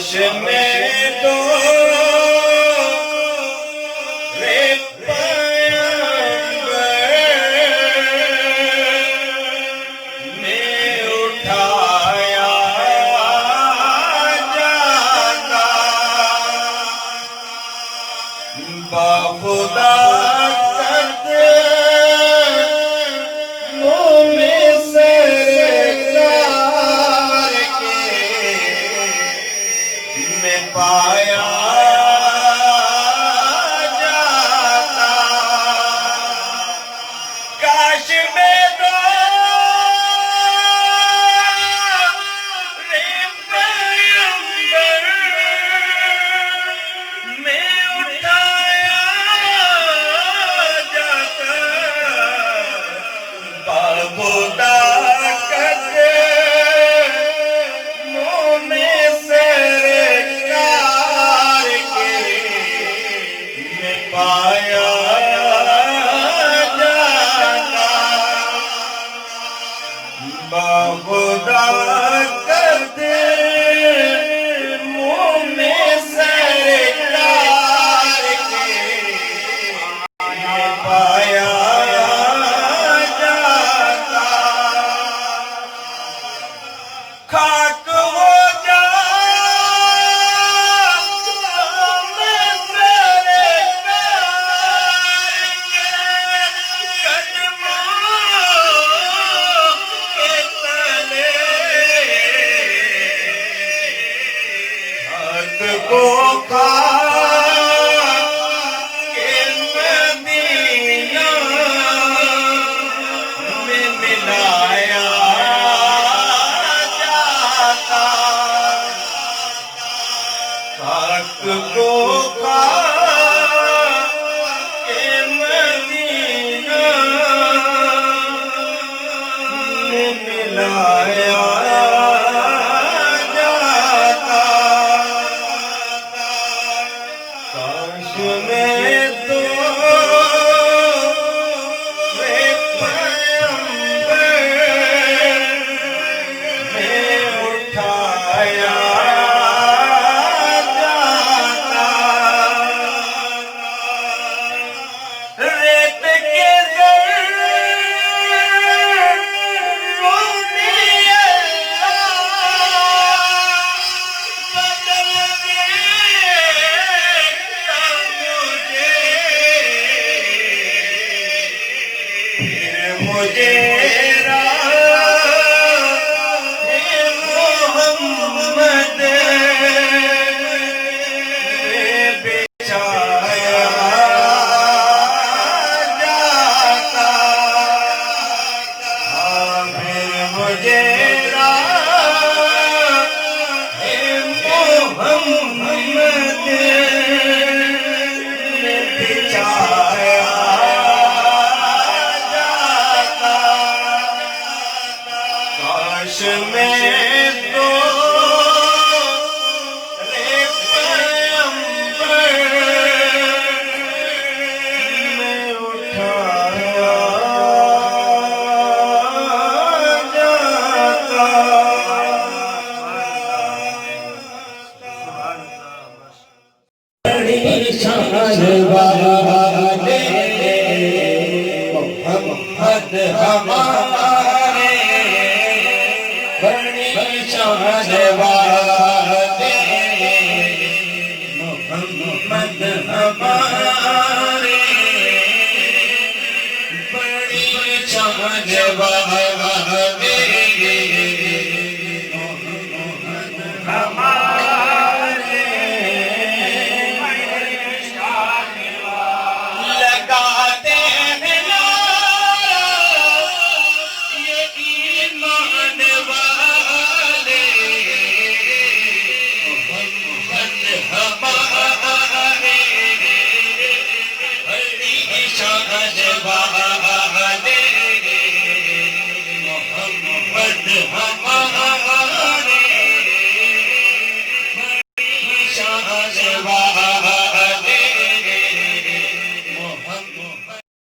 काश में तो रे पैगंबर में उठाया जाता बाखुदा पाया जाता काश में तो रे पैगंबर में उठाया जाता बाखुदा पाया जाता बाखुदा करते मुँह में सरकार के पाया जाता खाक को खा के मदीना में मिलाया जाता हक को खा के मदीना में मिलाया में तो रे पैगंबर में उठाया जाता रेत के मुझे मोहम्मद बिछाया जाता फिर मुझे मोहम्मद बिछाया काश में तो रे पैगंबर में उठाया जाता बड़ी शान वाले मोहम्मद हमारे बड़ी शान वाले मोहम्मद हमारे बड़ी शान वाले मोहम्मद हमारे लगाते हैं ये ईमान वाले हमारे बड़ी शान वाले